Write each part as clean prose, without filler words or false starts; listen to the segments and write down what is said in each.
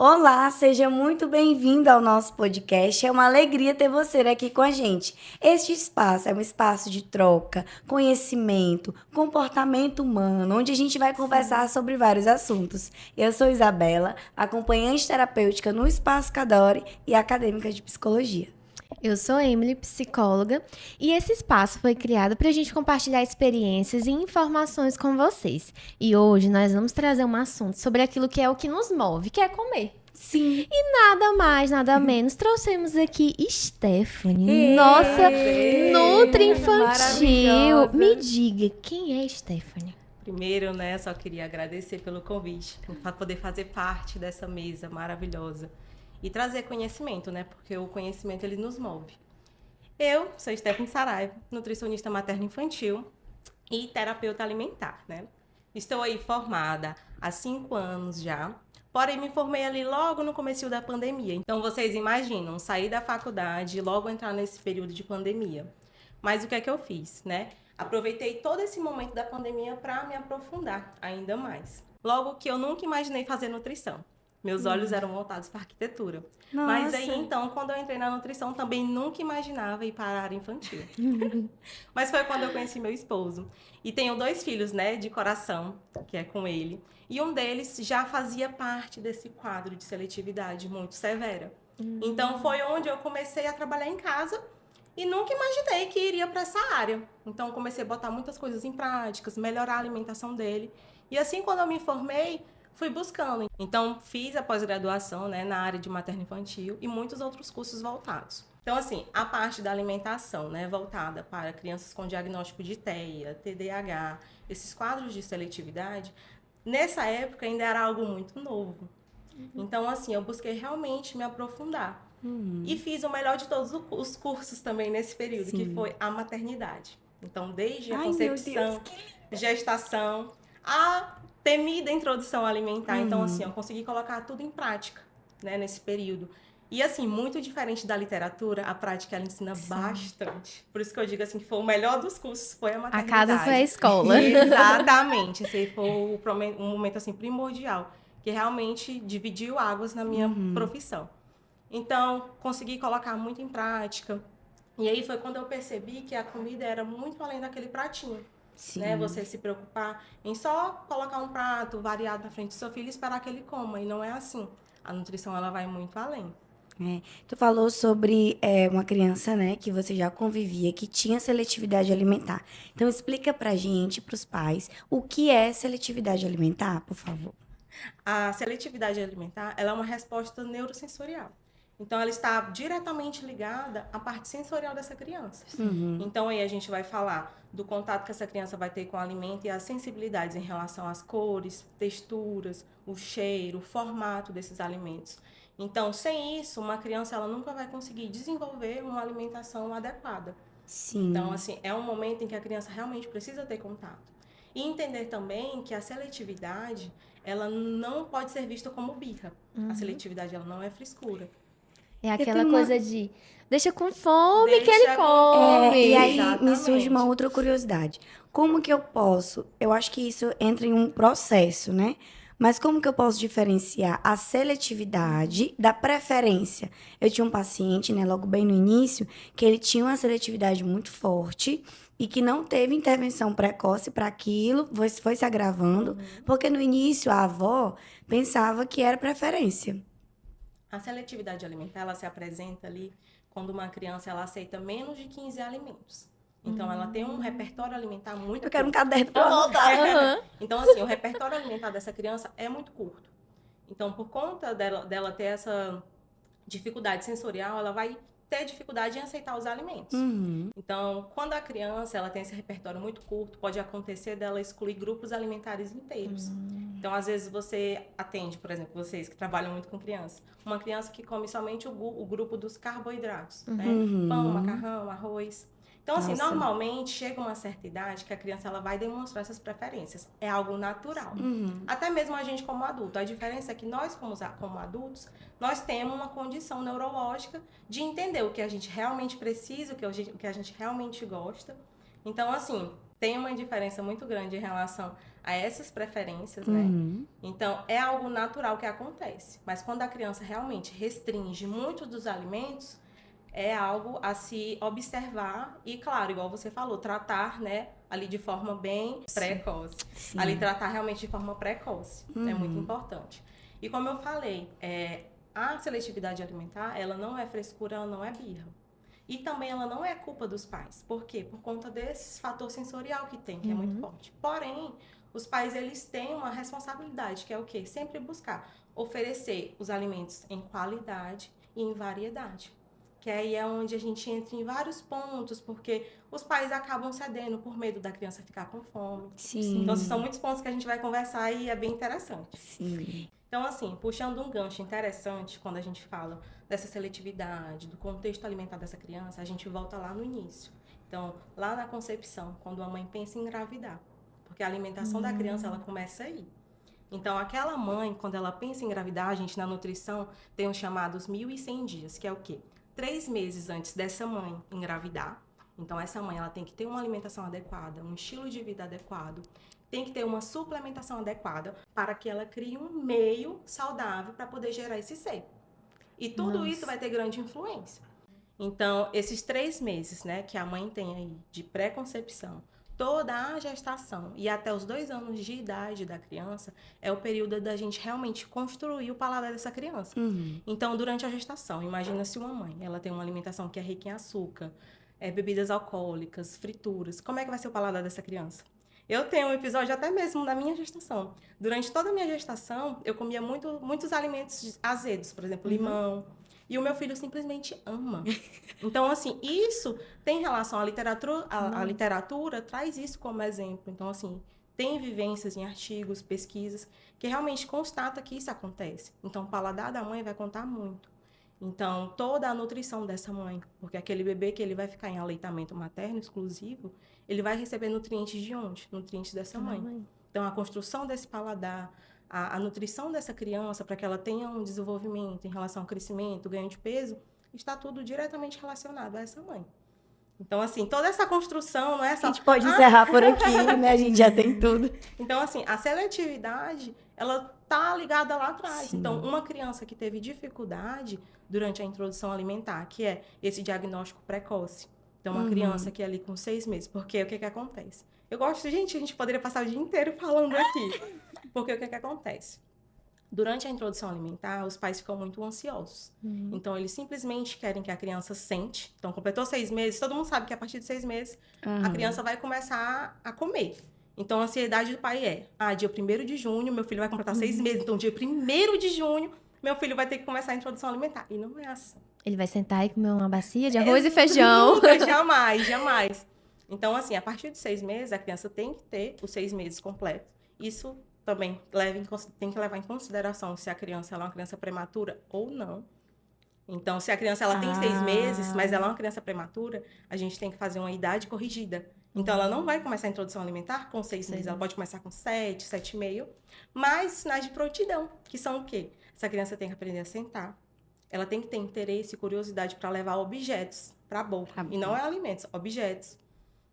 Olá, seja muito bem-vindo ao nosso podcast. É uma alegria ter você aqui com a gente. Este espaço é um espaço de troca, conhecimento, comportamento humano, onde a gente vai conversar sobre vários assuntos. Eu sou Isabela, acompanhante terapêutica no Espaço Cadore e acadêmica de psicologia. Eu sou Emily, psicóloga, e esse espaço foi criado para a gente compartilhar experiências e informações com vocês. E hoje nós vamos trazer um assunto sobre aquilo que é o que nos move, que é comer. Sim. E nada mais, nada menos, trouxemos aqui Stephanie, nossa Nutri Infantil. Me diga, quem é Stephanie? Primeiro, só queria agradecer pelo convite, para poder fazer parte dessa mesa maravilhosa e trazer conhecimento, porque o conhecimento ele nos move. Eu sou Stephanie Saraiva, nutricionista materno-infantil e terapeuta alimentar, Estou aí formada há 5 anos já, porém me formei ali logo no começo da pandemia. Então vocês imaginam, sair da faculdade e logo entrar nesse período de pandemia. Mas o que é que eu fiz, Aproveitei todo esse momento da pandemia para me aprofundar ainda mais. Logo que eu nunca imaginei fazer nutrição. Meus olhos eram voltados para a arquitetura. Nossa. Mas aí, então, quando eu entrei na nutrição, também nunca imaginava ir para a área infantil. Mas foi quando eu conheci meu esposo. E tenho 2 filhos, de coração, que é com ele. E um deles já fazia parte desse quadro de seletividade muito severa. Então, foi onde eu comecei a trabalhar em casa e nunca imaginei que iria para essa área. Então, comecei a botar muitas coisas em práticas, melhorar a alimentação dele. E assim, quando eu me formei, fui buscando. Então, fiz a pós-graduação na área de materno-infantil e muitos outros cursos voltados. Então, assim, a parte da alimentação, voltada para crianças com diagnóstico de TEA, TDAH, esses quadros de seletividade, nessa época ainda era algo muito novo. Então, assim, eu busquei realmente me aprofundar. E fiz o melhor de todos os cursos também nesse período, Sim. que foi a maternidade. Então, desde a Ai, concepção, gestação, a temida introdução alimentar. Então, assim, eu consegui colocar tudo em prática, nesse período. E, assim, muito diferente da literatura, a prática, ela ensina bastante. Por isso que eu digo, assim, que foi o melhor dos cursos, foi a A maternidade. casa foi a escola. Exatamente. Esse foi um momento, assim, primordial, que realmente dividiu águas na minha profissão. Então, consegui colocar muito em prática. E aí foi quando eu percebi que a comida era muito além daquele pratinho. Sim. Você se preocupar em só colocar um prato variado na frente do seu filho e esperar que ele coma. E não é assim. A nutrição, ela vai muito além. Tu falou sobre uma criança, que você já convivia, que tinha seletividade alimentar. Então, explica pra gente, pros pais, o que é seletividade alimentar, por favor. A seletividade alimentar, ela é uma resposta neurosensorial. Então, ela está diretamente ligada à parte sensorial dessa criança. Então, aí a gente vai falar do contato que essa criança vai ter com o alimento e as sensibilidades em relação às cores, texturas, o cheiro, o formato desses alimentos. Então, sem isso, uma criança ela nunca vai conseguir desenvolver uma alimentação adequada. Sim. Então, assim, é um momento em que a criança realmente precisa ter contato. E entender também que a seletividade, ela não pode ser vista como birra. A seletividade, ela não é friscura. É Porque aquela tem uma- coisa de deixa com fome que Deixa ele com come. E aí me Exatamente. surge uma outra curiosidade. Como que eu posso? Eu acho que isso entra em um processo, né? Mas como que eu posso diferenciar a seletividade da preferência? Eu tinha um paciente, logo bem no início, que ele tinha uma seletividade muito forte e que não teve intervenção precoce para aquilo, foi se agravando, porque no início a avó pensava que era preferência. A seletividade alimentar, ela se apresenta ali quando uma criança ela aceita menos de 15 alimentos. Então, ela tem um repertório alimentar muito Eu quero um curto. caderno para anotar. Então, assim, o repertório alimentar dessa criança é muito curto. Então, por conta dela ter essa dificuldade sensorial, ela vai ter dificuldade em aceitar os alimentos. Então, quando a criança ela tem esse repertório muito curto, pode acontecer dela excluir grupos alimentares inteiros. Então, às vezes você atende, por exemplo, vocês que trabalham muito com criança, uma criança que come somente o grupo dos carboidratos, Pão, macarrão, arroz. Então, assim, Nossa. normalmente chega uma certa idade que a criança ela vai demonstrar essas preferências. É algo natural. Até mesmo a gente como adulto. A diferença é que nós, como adultos, nós temos uma condição neurológica de entender o que a gente realmente precisa, o que a gente realmente gosta. Então, assim, tem uma diferença muito grande em relação a essas preferências, né? Então, é algo natural que acontece. Mas quando a criança realmente restringe muitos dos alimentos, é algo a se observar e, claro, igual você falou, tratar, né, ali de forma bem precoce. Sim. Ali tratar realmente de forma precoce. É muito importante. E como eu falei, a seletividade alimentar, ela não é frescura, ela não é birra. E também ela não é culpa dos pais. Por quê? Por conta desse fator sensorial que tem, que é muito forte. Porém, os pais, eles têm uma responsabilidade, que é o quê? Sempre buscar oferecer os alimentos em qualidade e em variedade. Que aí é onde a gente entra em vários pontos, porque os pais acabam cedendo por medo da criança ficar com fome. Sim. Então, são muitos pontos que a gente vai conversar e é bem interessante. Sim. Então, assim, puxando um gancho interessante, quando a gente fala dessa seletividade, do contexto alimentar dessa criança, a gente volta lá no início. Então, lá na concepção, quando a mãe pensa em engravidar. Porque a alimentação da criança, ela começa aí. Então, aquela mãe, quando ela pensa em engravidar, a gente na nutrição tem os chamados 1.100 dias, que é o quê? 3 meses antes dessa mãe engravidar. Então, essa mãe, ela tem que ter uma alimentação adequada, um estilo de vida adequado, tem que ter uma suplementação adequada para que ela crie um meio saudável para poder gerar esse ser. E tudo isso vai ter grande influência. Então, esses 3 meses, né, que a mãe tem aí de pré-concepção, toda a gestação e até os 2 anos de idade da criança é o período da gente realmente construir o paladar dessa criança. Então, durante a gestação, imagina se uma mãe, ela tem uma alimentação que é rica em açúcar, bebidas alcoólicas, frituras, como é que vai ser o paladar dessa criança? Eu tenho um episódio até mesmo da minha gestação. Durante toda a minha gestação, eu comia muitos alimentos azedos, por exemplo, limão. E o meu filho simplesmente ama. Então, assim, isso tem relação à literatura, a literatura traz isso como exemplo. Então, assim, tem vivências em artigos, pesquisas, que realmente constata que isso acontece. Então, o paladar da mãe vai contar muito. Então, toda a nutrição dessa mãe, porque aquele bebê que ele vai ficar em aleitamento materno exclusivo, ele vai receber nutrientes de onde? Nutrientes dessa mãe. Então, a construção desse paladar, a nutrição dessa criança, para que ela tenha um desenvolvimento em relação ao crescimento, ganho de peso, está tudo diretamente relacionado a essa mãe. Então, assim, toda essa construção não é só... A gente pode encerrar por aqui, né? A gente já tem tudo. Então, assim, a seletividade, ela tá ligada lá atrás. Sim. Então, uma criança que teve dificuldade durante a introdução alimentar, que é esse diagnóstico precoce. Então, uma criança que é ali com 6 meses. Porque o que acontece? Eu gosto... Gente, a gente poderia passar o dia inteiro falando aqui. Porque o que acontece? Durante a introdução alimentar, os pais ficam muito ansiosos. Então, eles simplesmente querem que a criança sente. Então, completou 6 meses, todo mundo sabe que a partir de 6 meses, a criança vai começar a comer. Então, a ansiedade do pai dia 1º de junho, meu filho vai completar 6 meses. Então, dia 1º de junho, meu filho vai ter que começar a introdução alimentar. E não é assim. Ele vai sentar e comer uma bacia de arroz e feijão. Nunca, jamais, jamais. Então, assim, a partir de 6 meses, a criança tem que ter os 6 meses completos. Isso também tem que levar em consideração se a criança ela é uma criança prematura ou não. Então, se a criança ela tem 6 meses, mas ela é uma criança prematura, a gente tem que fazer uma idade corrigida. Então, ela não vai começar a introdução alimentar com 6 meses, ela pode começar com 7, 7,5, mas sinais de prontidão, que são o quê? Essa criança tem que aprender a sentar, ela tem que ter interesse e curiosidade para levar objetos para a boca, e não é alimentos, objetos.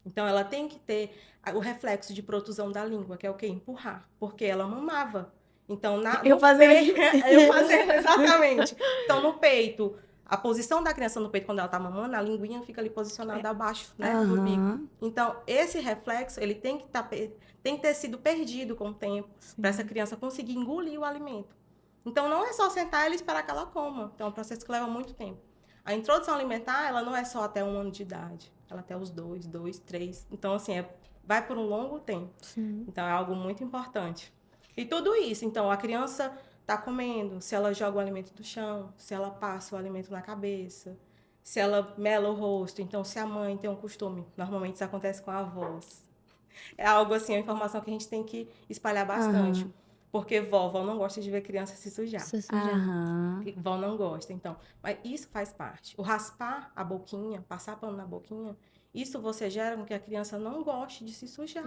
Então, ela tem que ter o reflexo de protusão da língua, que é o quê? Empurrar, porque ela mamava. Então, eu fazendo exatamente. Então, no peito, a posição da criança no peito, quando ela tá mamando, a linguinha fica ali posicionada abaixo, né, do bico. Então, esse reflexo, ele tem que ter sido perdido com o tempo, para essa criança conseguir engolir o alimento. Então, não é só sentar e esperar que ela coma. Então, é um processo que leva muito tempo. A introdução alimentar, ela não é só até 1 ano de idade. Ela até os 2, 3. Então, assim, vai por um longo tempo. Sim. Então, é algo muito importante. E tudo isso, então, a criança está comendo, se ela joga o alimento do chão, se ela passa o alimento na cabeça, se ela mela o rosto. Então, se a mãe tem um costume, normalmente isso acontece com a avós. É algo assim, uma informação que a gente tem que espalhar bastante. Porque vó não gosta de ver criança se sujar. Vó não gosta, então. Mas isso faz parte. O raspar a boquinha, passar pano na boquinha, isso você gera com que a criança não goste de se sujar.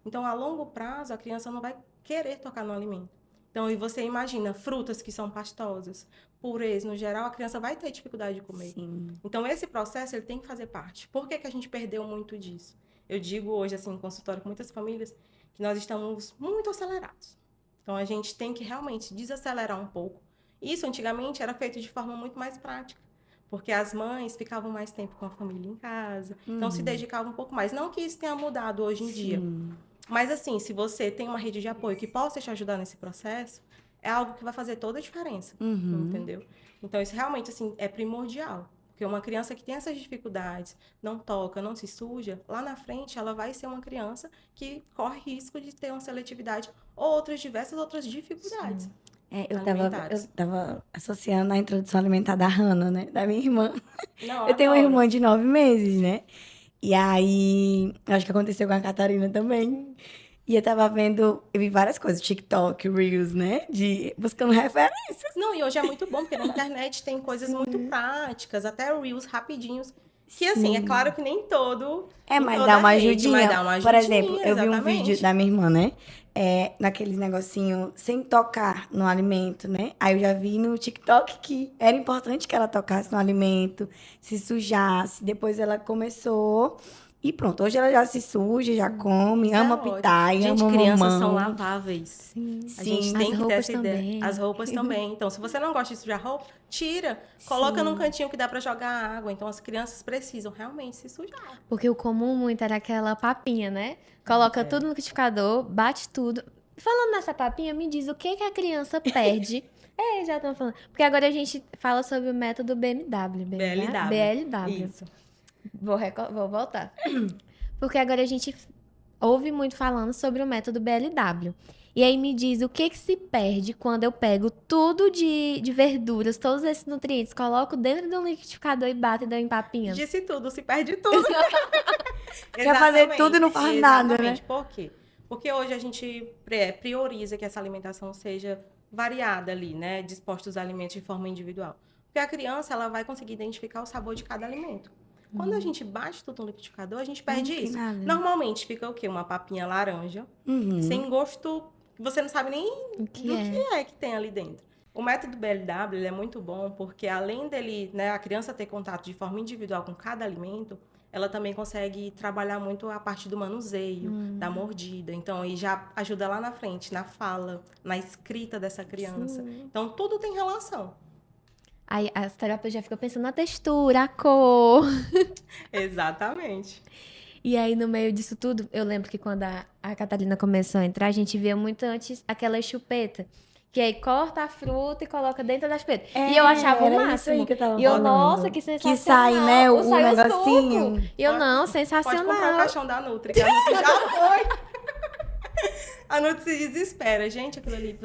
Então, a longo prazo, a criança não vai querer tocar no alimento. Então, e você imagina, frutas que são pastosas, purês, no geral, a criança vai ter dificuldade de comer. Sim. Então, esse processo, ele tem que fazer parte. Por que a gente perdeu muito disso? Eu digo hoje, assim, em consultório com muitas famílias, que nós estamos muito acelerados. Então, a gente tem que realmente desacelerar um pouco. Isso, antigamente, era feito de forma muito mais prática. Porque as mães ficavam mais tempo com a família em casa. Então, se dedicavam um pouco mais. Não que isso tenha mudado hoje em dia. Sim. Mas, assim, se você tem uma rede de apoio que possa te ajudar nesse processo, é algo que vai fazer toda a diferença. Entendeu? Então, isso realmente, assim, é primordial. Porque uma criança que tem essas dificuldades, não toca, não se suja, lá na frente ela vai ser uma criança que corre risco de ter uma seletividade ou diversas outras dificuldades. Eu alimentares. tava associando a introdução alimentar da Hannah, né? Da minha irmã. Não, Eu tenho uma adoro. irmã de 9 meses, né? E aí, acho que aconteceu com a Catarina também. E eu tava vendo, eu vi várias coisas, TikTok, Reels, né? Buscando referência. Não, e hoje é muito bom, porque na internet tem coisas muito práticas, até reels rapidinhos. Que, assim, é claro que nem todo. em Mas toda dá uma rede, ajudinha. mas dá uma Por ajudinha, exemplo, eu vi um vídeo exatamente. da minha irmã, né? Naqueles negocinho sem tocar no alimento, né? Aí eu já vi no TikTok que era importante que ela tocasse no alimento, se sujasse. Depois ela começou e pronto. Hoje ela já se suja, já come, Isso é ama ótimo. pitaia, Gente, ama crianças são mamão. laváveis. Sim. A gente Sim, As tem que ter roupas essa ideia. também. As roupas também. Então, se você não gosta de sujar roupa, tira. Coloca num cantinho que dá pra jogar água. Então, as crianças precisam realmente se sujar. Porque o comum muito era aquela papinha, né? Coloca tudo no liquidificador, bate tudo. Falando nessa papinha, me diz o que que a criança perde. Já estão falando. Porque agora a gente fala sobre o método BMW. BLW. Isso. Vou voltar. Porque agora a gente ouve muito falando sobre o método BLW. E aí me diz o que que se perde quando eu pego tudo de verduras, todos esses nutrientes, coloco dentro de um liquidificador e bato e dou em papinha. Disse tudo, se perde tudo. Quer fazer tudo e não faz nada, né? Exatamente. Por quê? Porque hoje a gente prioriza que essa alimentação seja variada ali, né? Dispostos os alimentos de forma individual. Porque a criança, ela vai conseguir identificar o sabor de cada alimento. Quando a gente bate tudo no liquidificador, a gente perde tem isso. nada. Normalmente fica o quê? Uma papinha laranja, sem gosto, que você não sabe nem O do que é que tem ali dentro. O método BLW ele é muito bom porque além dele, né, a criança ter contato de forma individual com cada alimento, ela também consegue trabalhar muito a parte do manuseio, da mordida. Então, aí já ajuda lá na frente, na fala, na escrita dessa criança. Então, tudo tem relação. Aí as terapeutas já ficam pensando na textura, a cor. Exatamente. E aí, no meio disso tudo, eu lembro que quando a Catarina começou a entrar, a gente via muito antes aquela chupeta. Que aí corta a fruta e coloca dentro da chupeta. E eu achava o era isso máximo. aí que eu tava E eu, falando. nossa, que sensacional. Que sai, né, o sai negocinho. suco. E eu, não, Pode comprar o sensacional. caixão da Nutri, que a Nutri já foi. A Nutri se desespera. Gente, aquilo ali,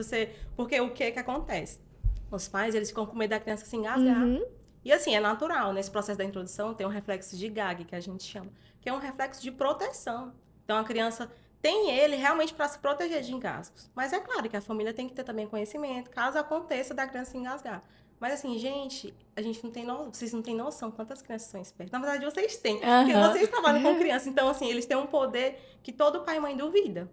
Porque o que acontece? Os pais, eles ficam com medo da criança se engasgar. E assim, é natural. Nesse processo da introdução, tem um reflexo de gag, que a gente chama. Que é um reflexo de proteção. Então, a criança tem ele realmente para se proteger de engasgos. Mas é claro que a família tem que ter também conhecimento, caso aconteça da criança se engasgar. Mas assim, gente, a gente não tem noção, vocês não têm noção quantas crianças são espertas. Na verdade, vocês têm, porque vocês trabalham com criança. Então, assim, eles têm um poder que todo pai e mãe duvida.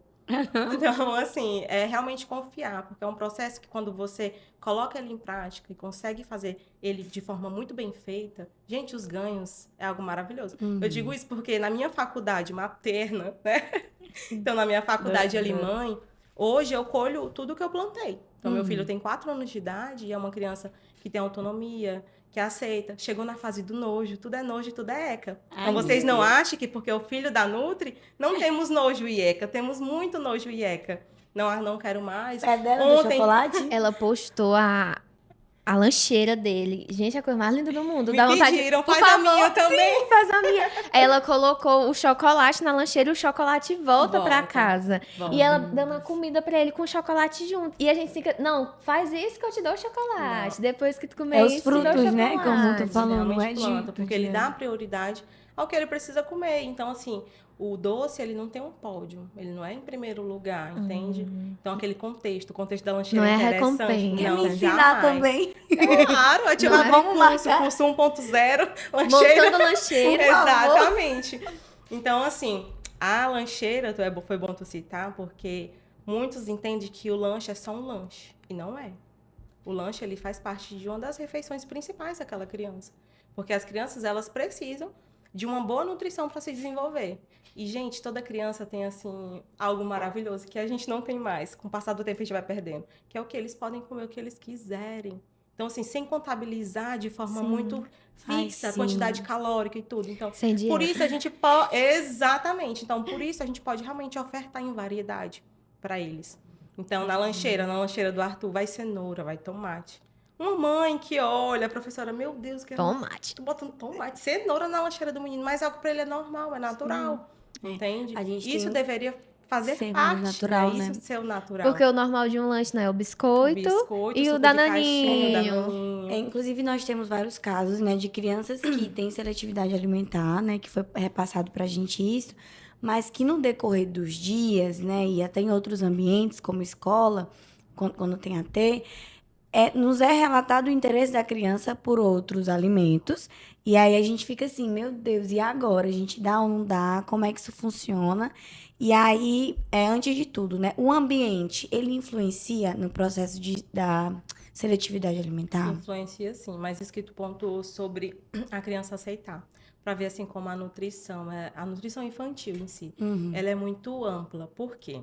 Então, assim, é realmente confiar, porque é um processo que quando você coloca ele em prática e consegue fazer ele de forma muito bem feita, gente, os ganhos é algo maravilhoso. Eu digo isso porque na minha faculdade materna, né? Então, na minha faculdade ali, mãe, hoje eu colho tudo que eu plantei. Então, meu filho tem 4 anos de idade e é uma criança que tem autonomia, que aceita. Chegou na fase do nojo, tudo é nojo e tudo é eca. Então, vocês não acham que porque o filho da Nutri, não temos nojo e eca, temos muito nojo e eca. Não quero mais. É dela do chocolate? Ela postou a lancheira dele. Gente, a coisa mais linda do mundo. Me Dá vontade pediram, por faz a favor, minha também. Sim, faz a minha. Ela colocou o chocolate na lancheira e o chocolate volta pra casa. volta. E ela dando a comida pra ele com o chocolate junto. E a gente fica, não, faz isso que eu te dou o chocolate. Não. Depois que tu comer É os isso, te dou o frutos, né? chocolate. Como tu falou, não Realmente é planta, de... porque ele dá prioridade ao que ele precisa comer. Então, assim, o doce, ele não tem um pódio. Ele não é em primeiro lugar, entende? Então, aquele contexto, o contexto da lancheira Não é interessante. recompensa. Quer Não, me ensinar jamais. também? Claro, ativar Vamos curso, marcar. curso 1.0, lancheira. Montando lancheira. Exatamente. Então, assim, a lancheira, foi bom tu citar, porque muitos entendem que o lanche é só um lanche. E não é. O lanche, ele faz parte de uma das refeições principais daquela criança. Porque as crianças, elas precisam de uma boa nutrição para se desenvolver. E, gente, toda criança tem, assim, algo maravilhoso que a gente não tem mais. Com o passar do tempo, a gente vai perdendo. Que é o que eles podem comer o que eles quiserem. Então, assim, sem contabilizar de forma Sim. muito Ai, fixa a sim. quantidade calórica e tudo. Então, Sem por dieta. isso a gente pode... Exatamente. Então, por isso a gente pode realmente ofertar em variedade para eles. Então, na lancheira do Arthur, vai cenoura, vai tomate. Uma mãe que olha, a professora, meu Deus, que Tomate. tô botando tomate, cenoura na lancheira do menino, mas algo para ele é normal, é natural. É. Entende? A gente Isso tem deveria fazer ser mais parte, natural, né? né? Isso ser o natural. Porque o normal de um lanche, né? É o O biscoito, biscoito, e o suco de caixinha, o dananinho. danoninho. Inclusive, nós temos vários casos, né, de crianças que têm seletividade alimentar, né, que foi repassado pra gente isso, mas que no decorrer dos dias, né, e até em outros ambientes, como escola, quando tem AT, nos é relatado o interesse da criança por outros alimentos, e aí a gente fica assim, meu Deus, e agora? A gente dá ou não dá? Como é que isso funciona? E aí, antes de tudo, né, o ambiente, ele influencia no processo da seletividade alimentar? Influencia sim, mas isso que tu pontuou sobre a criança aceitar. Para ver assim como a nutrição infantil em si, ela é muito ampla. Por quê?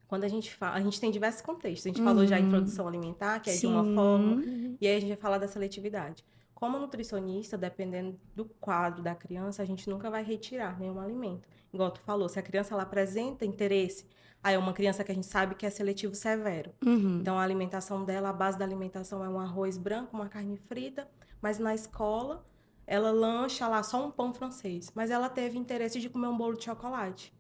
Quando a gente fala, a gente tem diversos contextos. A gente falou já a introdução alimentar, que é de uma forma, Sim. e aí a gente vai falar da seletividade. Como nutricionista, dependendo do quadro da criança, a gente nunca vai retirar nenhum alimento. Igual tu falou, se a criança ela apresenta interesse, aí é uma criança que a gente sabe que é seletivo severo. Então a alimentação dela, a base da alimentação é um arroz branco, uma carne frita, mas na escola ela lancha lá só um pão francês, mas ela teve interesse de comer um bolo de chocolate.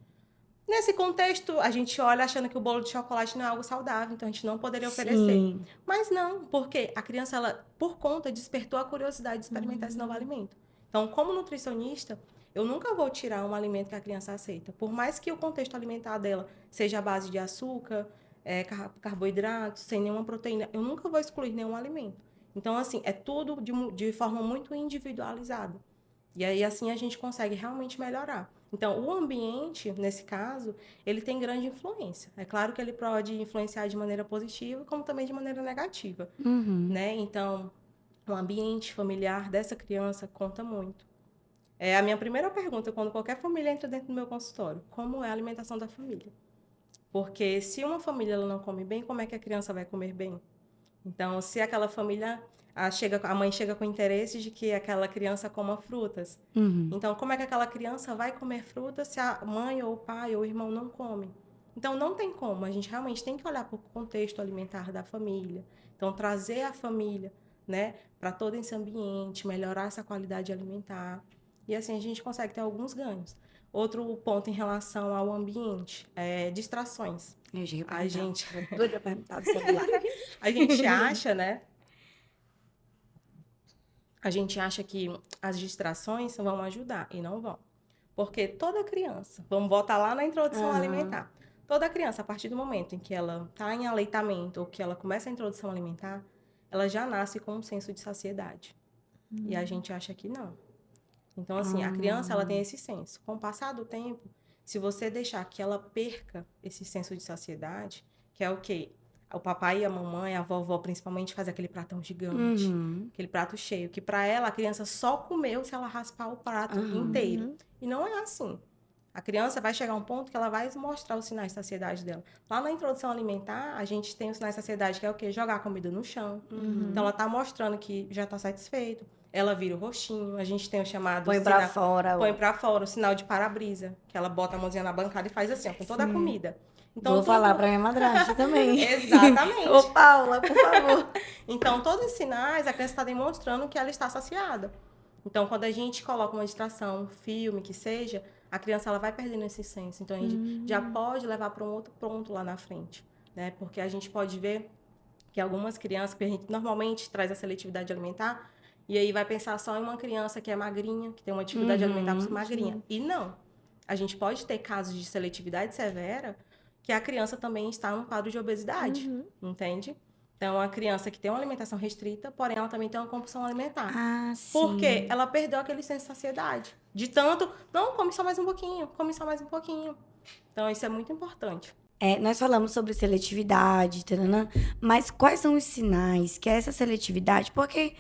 Nesse contexto, a gente olha achando que o bolo de chocolate não é algo saudável, então a gente não poderia oferecer. Sim. Mas não, porque a criança, ela, por conta, despertou a curiosidade de experimentar esse novo alimento. Então, como nutricionista, eu nunca vou tirar um alimento que a criança aceita. Por mais que o contexto alimentar dela seja à base de açúcar, carboidratos, sem nenhuma proteína, eu nunca vou excluir nenhum alimento. Então, assim, é tudo de forma muito individualizada. E aí, assim, a gente consegue realmente melhorar. Então, o ambiente, nesse caso, ele tem grande influência. É claro que ele pode influenciar de maneira positiva, como também de maneira negativa, né? Então, o ambiente familiar dessa criança conta muito. É a minha primeira pergunta quando qualquer família entra dentro do meu consultório. Como é a alimentação da família? Porque se uma família ela não come bem, como é que a criança vai comer bem? Então, se aquela família, a mãe chega com interesse de que aquela criança coma frutas. Então, como é que aquela criança vai comer frutas se a mãe ou o pai ou o irmão não come? Então, não tem como. A gente realmente tem que olhar para o contexto alimentar da família. Então, trazer a família, né, para todo esse ambiente, melhorar essa qualidade alimentar. E assim a gente consegue ter alguns ganhos. Outro ponto em relação ao ambiente é distrações. Eu já ia A gente doida pra perguntar do celular. A gente acha, né? A gente acha que as distrações vão ajudar e não vão. Porque toda criança, vamos voltar lá na introdução alimentar. Toda criança, a partir do momento em que ela está em aleitamento ou que ela começa a introdução alimentar, ela já nasce com um senso de saciedade. E a gente acha que não. Então, assim, a criança, ela tem esse senso. Com o passar do tempo, se você deixar que ela perca esse senso de saciedade, que é o quê? O papai e a mamãe, a vovó, principalmente, faz aquele pratão gigante. Aquele prato cheio. Que para ela, a criança só comeu se ela raspar o prato inteiro. E não é assim. A criança vai chegar a um ponto que ela vai mostrar os sinais de saciedade dela. Lá na introdução alimentar, a gente tem os sinais de saciedade, que é o quê? Jogar a comida no chão. Então, ela está mostrando que já está satisfeito. Ela vira o rostinho. A gente tem o chamado... Põe pra fora. Põe pra fora o sinal de para-brisa. Que ela bota a mãozinha na bancada e faz assim, ó, com toda a comida. Então, Vou falar pra minha madrasta também. Exatamente. Ô, Paula, por favor. Então, todos os sinais, a criança está demonstrando que ela está saciada. Então, quando a gente coloca uma distração, um filme, que seja, a criança ela vai perdendo esse senso. Então, a gente já pode levar para um outro ponto lá na frente, né? Porque a gente pode ver que algumas crianças, que a gente normalmente traz a seletividade alimentar, e aí vai pensar só em uma criança que é magrinha, que tem uma dificuldade alimentar por ser magrinha. E não. A gente pode ter casos de seletividade severa que a criança também está num quadro de obesidade, entende? Então, a criança que tem uma alimentação restrita, porém ela também tem uma compulsão alimentar. Ah, sim. Porque ela perdeu aquele senso de saciedade. De tanto, não, come só mais um pouquinho, come só mais um pouquinho. Então, isso é muito importante. Nós falamos sobre seletividade, taranã, mas quais são os sinais que é essa seletividade? Porque,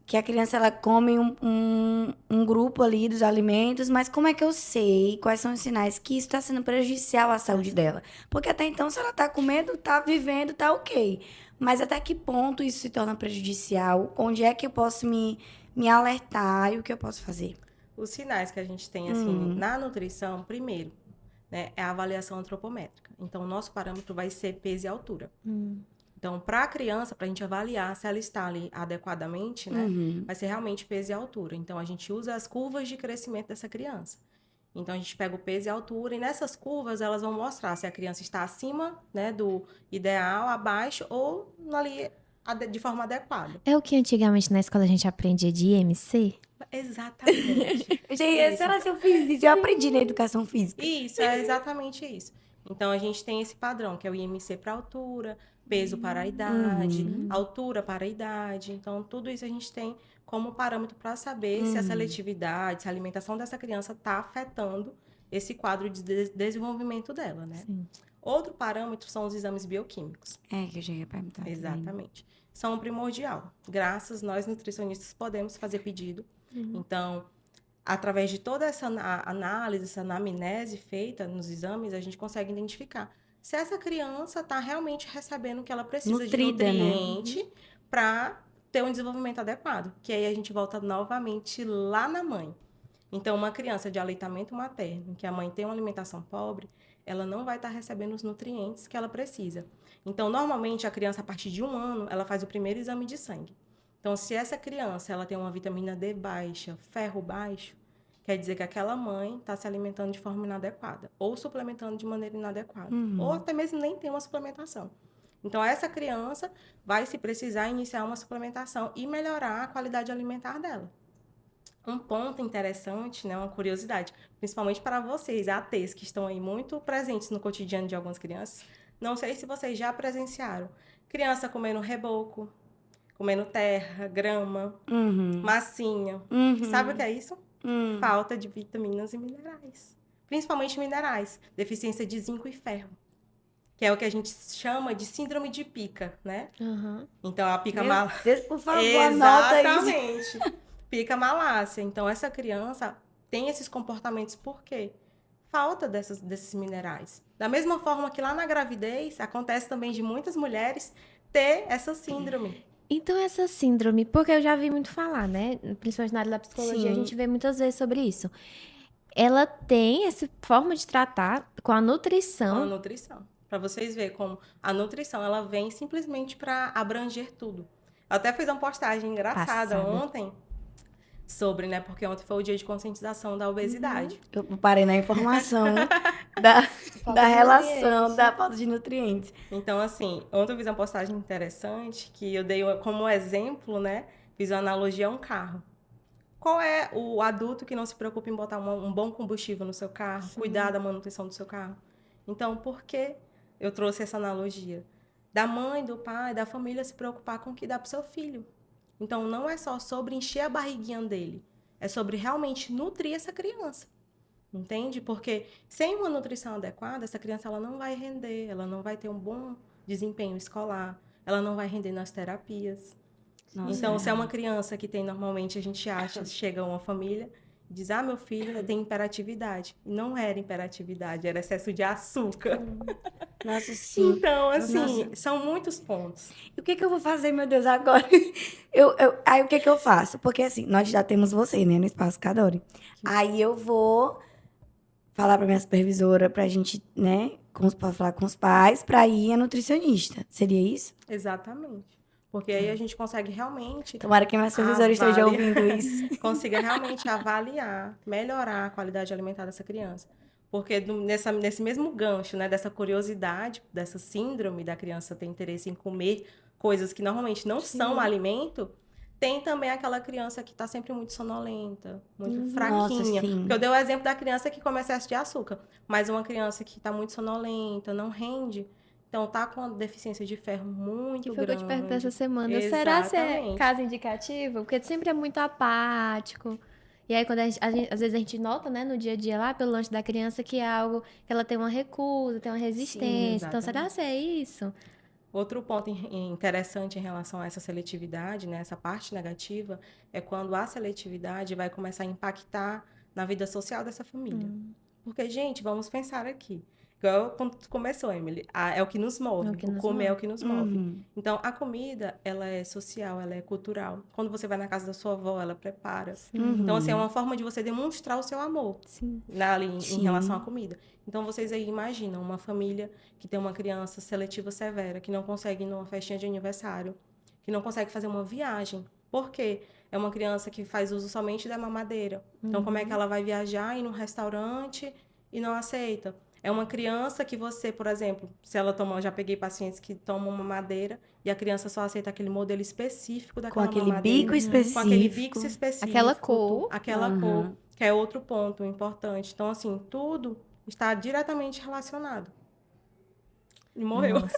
que a criança ela come um grupo ali dos alimentos, mas como é que eu sei quais são os sinais que isso está sendo prejudicial à saúde dela? Porque até então, se ela está comendo, está vivendo, está ok. Mas até que ponto isso se torna prejudicial? Onde é que eu posso me alertar e o que eu posso fazer? Os sinais que a gente tem, assim, na nutrição, primeiro, né, é a avaliação antropométrica. Então, o nosso parâmetro vai ser peso e altura. Então, para a criança, para a gente avaliar se ela está ali adequadamente, né, vai ser realmente peso e altura. Então, a gente usa as curvas de crescimento dessa criança. Então, a gente pega o peso e a altura, e nessas curvas elas vão mostrar se a criança está acima, né, do ideal, abaixo, ou ali de forma adequada. É o que antigamente na escola a gente aprendia de IMC? Exatamente. Gente, será que eu fiz isso? Eu aprendi na educação física. Isso, é exatamente isso. Então, a gente tem esse padrão, que é o IMC para altura, peso para a idade, altura para a idade. Então, tudo isso a gente tem como parâmetro para saber se a seletividade, se a alimentação dessa criança está afetando esse quadro de desenvolvimento dela, né? Sim. Outro parâmetro são os exames bioquímicos. É, que eu já ia perguntar. também. Exatamente. São o primordial. Graças, nós nutricionistas podemos fazer pedido. Então, através de toda essa análise, essa anamnese feita nos exames, a gente consegue identificar se essa criança está realmente recebendo o que ela precisa Nutrida, de nutriente para ter um desenvolvimento adequado. Que aí a gente volta novamente lá na mãe. Então, uma criança de aleitamento materno, que a mãe tem uma alimentação pobre, ela não vai estar recebendo os nutrientes que ela precisa. Então, normalmente, a criança, a partir de 1 ano, ela faz o primeiro exame de sangue. Então, se essa criança ela tem uma vitamina D baixa, ferro baixo, quer dizer que aquela mãe está se alimentando de forma inadequada, ou suplementando de maneira inadequada, ou até mesmo nem tem uma suplementação. Então, essa criança vai, se precisar, iniciar uma suplementação e melhorar a qualidade alimentar dela. Um ponto interessante, né, uma curiosidade, principalmente para vocês, ATs, que estão aí muito presentes no cotidiano de algumas crianças, não sei se vocês já presenciaram. Criança comendo reboco, comendo terra, grama, massinha. Sabe o que é isso? Falta de vitaminas e minerais. Principalmente minerais. Deficiência de zinco e ferro. Que é o que a gente chama de síndrome de pica, né? Então, a pica Meu Deus, por favor, anota isso. Exatamente. Pica malácia. Então, essa criança tem esses comportamentos por quê? Falta desses minerais. Da mesma forma que lá na gravidez, acontece também de muitas mulheres ter essa síndrome. Então, essa síndrome, porque eu já vi muito falar, né? Principalmente na área da psicologia, Sim. a gente vê muitas vezes sobre isso. Ela tem essa forma de tratar com a nutrição. A nutrição. Para vocês verem como a nutrição, ela vem simplesmente para abranger tudo. Eu até fiz uma postagem engraçada Passada. ontem sobre, né? Porque ontem foi o dia de conscientização da obesidade. Eu parei na informação da relação da falta de nutrientes. Então, assim, ontem eu fiz uma postagem interessante que eu dei como exemplo, né? Fiz uma analogia a um carro. Qual é o adulto que não se preocupa em botar um bom combustível no seu carro, cuidar da manutenção do seu carro? Então, por que eu trouxe essa analogia? Da mãe, do pai, da família se preocupar com o que dá para o seu filho. Então, não é só sobre encher a barriguinha dele, é sobre realmente nutrir essa criança. Entende? Porque sem uma nutrição adequada, essa criança ela não vai render, ela não vai ter um bom desempenho escolar, ela não vai render nas terapias. Nossa, Então, se é uma criança que tem, normalmente, a gente acha, chega uma família e diz, meu filho tem hiperatividade. E não era hiperatividade, era excesso de açúcar. Nossa, sim. Então, assim, Nossa. são muitos pontos. E o que eu vou fazer, meu Deus, agora? Aí o que eu faço? Porque assim, nós já temos você, né, no Espaço Cadore. Aí eu vou falar pra minha supervisora pra gente, né, pra falar com os pais, pra ir a nutricionista. Seria isso? Exatamente. Porque aí a gente consegue realmente... Tomara que minha supervisora esteja ouvindo isso. Consiga realmente avaliar, melhorar a qualidade alimentar dessa criança. Porque nesse mesmo gancho, né, dessa curiosidade, dessa síndrome da criança ter interesse em comer coisas que normalmente não são alimento, tem também aquela criança que está sempre muito sonolenta, muito fraquinha. Nossa, sim. Porque eu dei o exemplo da criança que come excesso de açúcar, mas uma criança que está muito sonolenta, não rende, então tá com uma deficiência de ferro muito Que foi o que eu grande. te perguntei essa semana. Será se é Exatamente. caso indicativo? Porque sempre é muito apático. E aí, quando às vezes a gente nota, né, no dia a dia lá, pelo lanche da criança, que é algo que ela tem uma recusa, tem uma resistência. Então, será exatamente. se é isso? Outro ponto interessante em relação a essa seletividade, né, essa parte negativa, é quando a seletividade vai começar a impactar na vida social dessa família. Porque, gente, vamos pensar aqui. Igual quando começou, Emily, é o que nos move. É o que O nos comer é o move. que nos move. Uhum. Então, a comida, ela é social, ela é cultural. Quando você vai na casa da sua avó, ela prepara. Então, assim, é uma forma de você demonstrar o seu amor Sim. ali em relação à Sim. comida. Então, vocês aí imaginam uma família que tem uma criança seletiva severa, que não consegue ir numa festinha de aniversário, que não consegue fazer uma viagem. Por quê? É uma criança que faz uso somente da mamadeira. Então, como é que ela vai viajar, ir num restaurante e não aceita? É uma criança que você, por exemplo, se ela tomar, eu já peguei pacientes que tomam mamadeira e a criança só aceita aquele modelo específico Com daquela aquele mamadeira, bico com aquele bico específico. específico, Aquela cor. aquela cor, que é outro ponto importante. Então, assim, tudo está diretamente relacionado. E morreu. Nossa.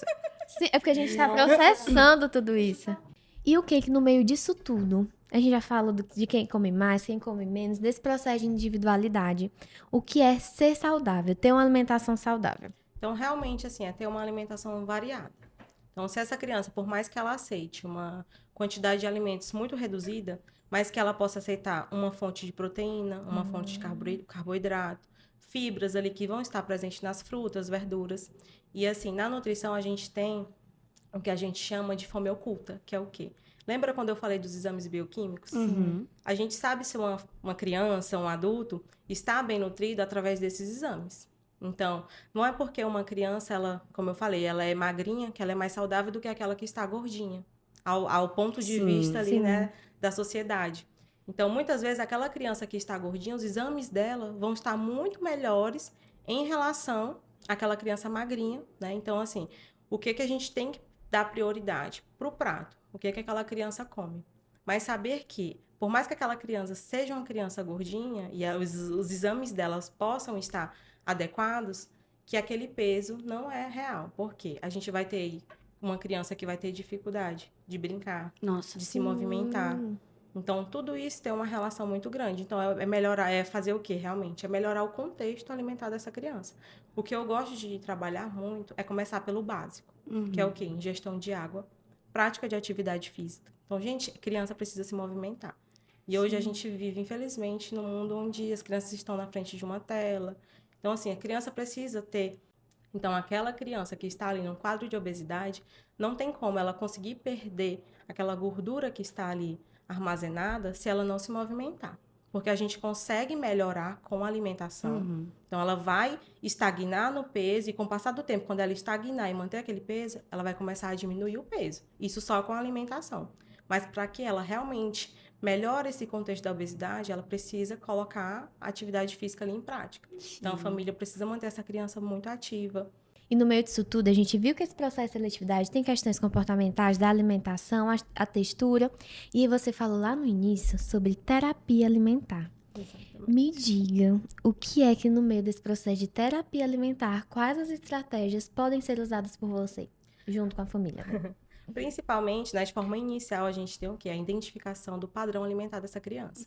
Sim, é porque a gente tá processando tudo isso. E o que no meio disso tudo? A gente já falou de quem come mais, quem come menos, desse processo de individualidade. O que é ser saudável, ter uma alimentação saudável? Então, realmente, assim, é ter uma alimentação variada. Então, se essa criança, por mais que ela aceite uma quantidade de alimentos muito reduzida, mas que ela possa aceitar uma fonte de proteína, uma fonte de carboidrato, fibras ali que vão estar presentes nas frutas, verduras. E, assim, na nutrição a gente tem o que a gente chama de fome oculta, que é o quê? Lembra quando eu falei dos exames bioquímicos? Uhum. A gente sabe se uma criança, um adulto, está bem nutrido através desses exames. Então, não é porque uma criança, ela, como eu falei, ela é magrinha, que ela é mais saudável do que aquela que está gordinha, ao ponto de vista Sim. ali, Sim. né, da sociedade. Então, muitas vezes, aquela criança que está gordinha, os exames dela vão estar muito melhores em relação àquela criança magrinha, né? Então, assim, o que que a gente tem que dar prioridade? Para o prato. O que que aquela criança come? Mas saber que, por mais que aquela criança seja uma criança gordinha e os exames delas possam estar adequados, que aquele peso não é real. Por quê? A gente vai ter aí uma criança que vai ter dificuldade de brincar, Nossa. de se movimentar. Então, tudo isso tem uma relação muito grande. Então, é melhorar, é fazer o quê, realmente? É melhorar o contexto alimentar dessa criança. O que eu gosto de trabalhar muito é começar pelo básico, que é o quê? Ingestão de água, prática de atividade física. Então, gente, criança precisa se movimentar. E hoje a gente vive, infelizmente, num mundo onde as crianças estão na frente de uma tela. Então, assim, a criança precisa ter. Então, aquela criança que está ali num quadro de obesidade, não tem como ela conseguir perder aquela gordura que está ali armazenada se ela não se movimentar. Porque a gente consegue melhorar com a alimentação. Então, ela vai estagnar no peso e, com o passar do tempo, quando ela estagnar e manter aquele peso, ela vai começar a diminuir o peso. Isso só com a alimentação. Mas para que ela realmente melhore esse contexto da obesidade, ela precisa colocar a atividade física ali em prática. Então, a família precisa manter essa criança muito ativa. E no meio disso tudo, a gente viu que esse processo de seletividade tem questões comportamentais da alimentação, a textura. E aí você falou lá no início sobre terapia alimentar. Exatamente. Me diga, o que é que no meio desse processo de terapia alimentar, quais as estratégias podem ser usadas por você, junto com a família? Principalmente, né, de forma inicial, a gente tem o quê? A identificação do padrão alimentar dessa criança.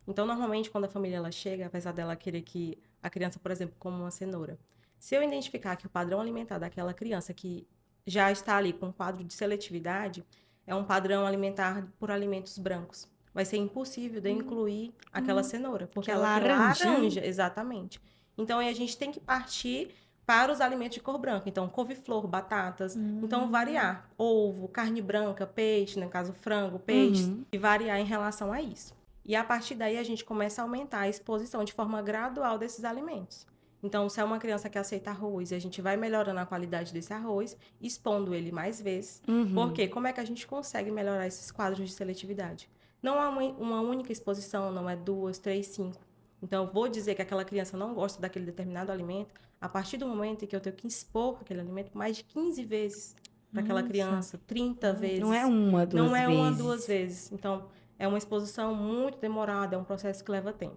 Então, normalmente, quando a família ela chega, apesar dela querer que a criança, por exemplo, coma uma cenoura, se eu identificar que o padrão alimentar daquela criança que já está ali com um quadro de seletividade é um padrão alimentar por alimentos brancos, vai ser impossível de incluir aquela cenoura, porque Que ela tem laranja. laranja, exatamente. Então, aí a gente tem que partir para os alimentos de cor branca. Então, couve-flor, batatas. Então, variar. Ovo, carne branca, peixe, no caso, frango, peixe. E variar em relação a isso. E a partir daí, a gente começa a aumentar a exposição de forma gradual desses alimentos. Então, se é uma criança que aceita arroz, a gente vai melhorando a qualidade desse arroz, expondo ele mais vezes. Porque como é que a gente consegue melhorar esses quadros de seletividade? Não há uma única exposição, não é 2, 3, 5. Então, eu vou dizer que aquela criança não gosta daquele determinado alimento a partir do momento em que eu tenho que expor aquele alimento mais de 15 vezes para aquela criança, 30 vezes. Não é uma, duas Não é vezes. uma, duas vezes. Então, é uma exposição muito demorada, é um processo que leva tempo.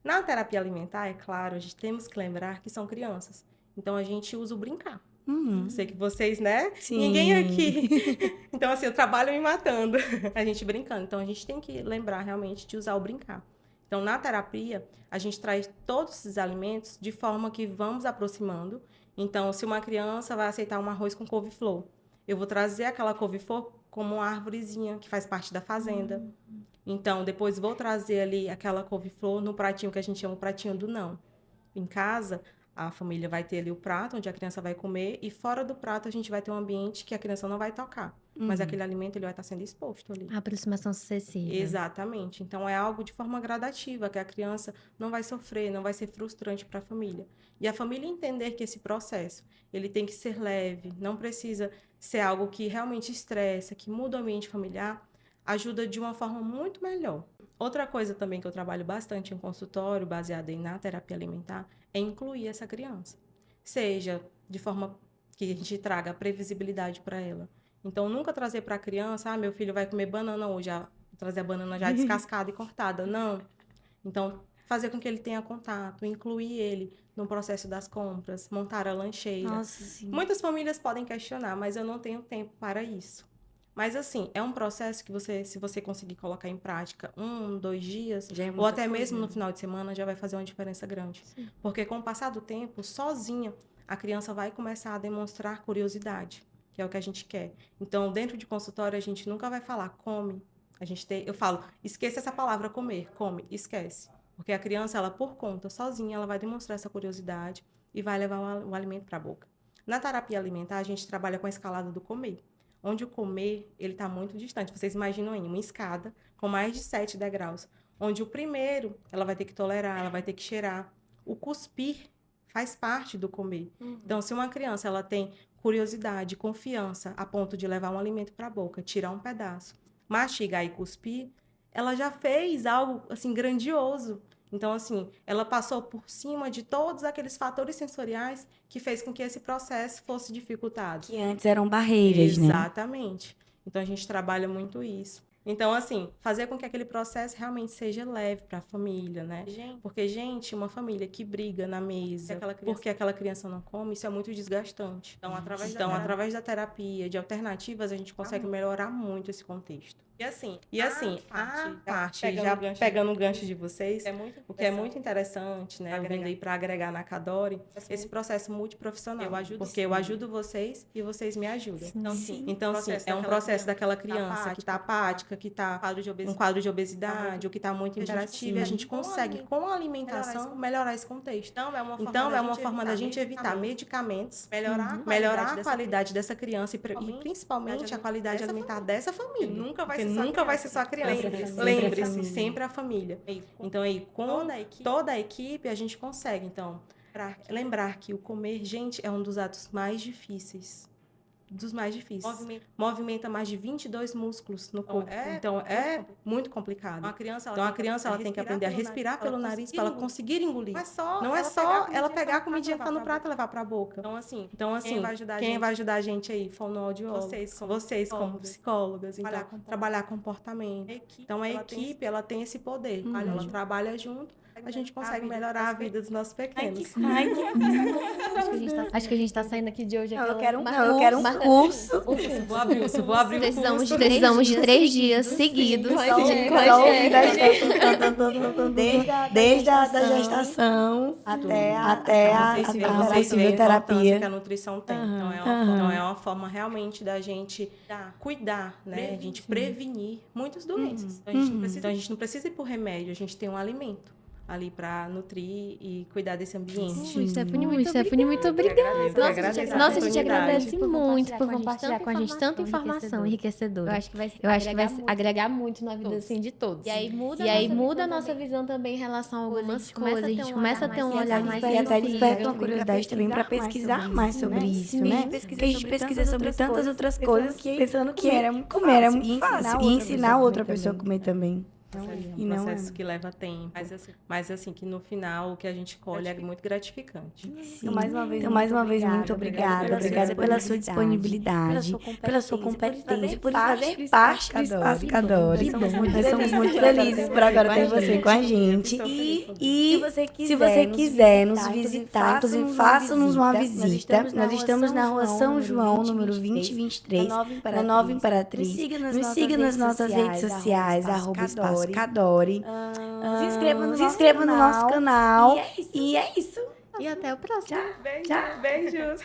Na terapia alimentar, é claro, a gente temos que lembrar que são crianças. Então, a gente usa o brincar. Sei que vocês, né? Sim. Ninguém aqui. Então, assim, eu trabalho me matando. A gente brincando. Então, a gente tem que lembrar realmente de usar o brincar. Então, na terapia, a gente traz todos esses alimentos de forma que vamos aproximando. Então, se uma criança vai aceitar um arroz com couve-flor, eu vou trazer aquela couve-flor como uma árvorezinha que faz parte da fazenda. Então, depois vou trazer ali aquela couve-flor no pratinho que a gente chama o pratinho do não. Em casa, a família vai ter ali o prato onde a criança vai comer e fora do prato a gente vai ter um ambiente que a criança não vai tocar. Mas aquele alimento ele vai estar sendo exposto ali. A aproximação sucessiva. Exatamente. Então, é algo de forma gradativa, que a criança não vai sofrer, não vai ser frustrante para a família. E a família entender que esse processo, ele tem que ser leve, não precisa ser algo que realmente estressa, que muda o ambiente familiar, ajuda de uma forma muito melhor. Outra coisa também que eu trabalho bastante em consultório, baseada na terapia alimentar, é incluir essa criança. Seja de forma que a gente traga a previsibilidade para ela. Então, nunca trazer para a criança, meu filho vai comer banana hoje, trazer a banana já descascada e cortada. Não. Então, fazer com que ele tenha contato, incluir ele no processo das compras, montar a lancheira. Nossa, sim. Muitas famílias podem questionar, mas eu não tenho tempo para isso. Mas, assim, é um processo que se você conseguir colocar em prática 1, 2 dias, ou até mesmo no final de semana, já vai fazer uma diferença grande. Sim. Porque com o passar do tempo, sozinha, a criança vai começar a demonstrar curiosidade, que é o que a gente quer. Então, dentro de consultório, a gente nunca vai falar come. Eu falo, esqueça essa palavra comer, come, esquece. Porque a criança, ela por conta, sozinha, ela vai demonstrar essa curiosidade e vai levar o alimento para a boca. Na terapia alimentar, a gente trabalha com a escalada do comer, onde o comer, ele está muito distante. Vocês imaginam aí, uma escada com mais de 7 degraus, onde o primeiro, ela vai ter que tolerar, ela vai ter que cheirar. O cuspir faz parte do comer. Então, se uma criança, ela tem curiosidade, confiança, a ponto de levar um alimento para a boca, tirar um pedaço, mastigar e cuspir, ela já fez algo, assim, grandioso. Então, assim, ela passou por cima de todos aqueles fatores sensoriais que fez com que esse processo fosse dificultado. Que antes eram barreiras, né? Exatamente. Então, a gente trabalha muito isso. Então, assim, fazer com que aquele processo realmente seja leve para a família, né? Porque, gente, uma família que briga na mesa porque aquela criança não come, isso é muito desgastante. Então, através da terapia, de alternativas, a gente consegue melhorar muito esse contexto. E assim, a parte já pegando o gancho de vocês, o que é muito interessante, né? Eu vindo aí para agregar na Cadore, esse processo multiprofissional. Porque eu ajudo vocês e vocês me ajudam. Então, sim, é um processo daquela criança que está apática, que está com quadro de obesidade, ou que está muito imperativa, e a gente consegue, com a alimentação, melhorar esse contexto. Então, é uma forma da gente evitar medicamentos, melhorar a qualidade dessa criança e principalmente a qualidade alimentar dessa família. Nunca vai ser só a criança. Lembre-se, sempre a família. Então, aí, com toda a equipe, a gente consegue. Então, lembrar que o comer, gente, é um dos atos mais difíceis. Dos mais difíceis. Movimenta mais de 22 músculos no corpo. Então, é muito complicado. Então, a criança ela tem que aprender a respirar pelo nariz para ela conseguir engolir. Não é só ela pegar a comidinha que está no prato e levar para a boca. Então, assim, quem vai ajudar a gente aí? Fonoaudiólogo. Vocês como psicólogas. Então, trabalhar comportamento. Então, a equipe, ela tem esse poder. Ela trabalha junto. A gente consegue melhorar a vida dos nossos pequenos. Acho que a gente tá saindo aqui de hoje. Eu quero um curso. Vou abrir o curso. Precisamos de 3 dias seguidos. Desde a gestação até a possível terapia que a nutrição tem. Então, é uma forma realmente da gente cuidar, né? A gente prevenir muitas doenças. Então, a gente não precisa ir por remédio, a gente tem um alimento ali para nutrir e cuidar desse ambiente. Stephanie, muito obrigada. Nossa, a gente agradece muito por compartilhar com a gente tanta informação enriquecedora. Eu acho que vai agregar muito na vida assim, de todos. E aí muda a nossa visão também em relação a algumas coisas. A gente começa a ter um olhar mais e até desperta uma curiosidade também para pesquisar mais sobre isso, né? Porque a gente pesquisa sobre tantas outras coisas, pensando que comer era muito fácil. E ensinar outra pessoa a comer também. Um processo que leva tempo, mas assim, que no final o que a gente colhe é muito gratificante. Então, mais uma vez, muito obrigada. Obrigada pela sua disponibilidade, pela sua competência, por fazer parte do Espaço Cadore. Nós somos muito felizes por agora ter você com a gente. E se você quiser nos visitar, inclusive, faça-nos uma visita. Nós estamos na rua São João, número 2023, na Nova Imperatriz. Nos siga nas nossas redes sociais, @Espaço Cadore. Se inscreva no nosso canal. E é isso. E até o próximo. Tchau. Beijos.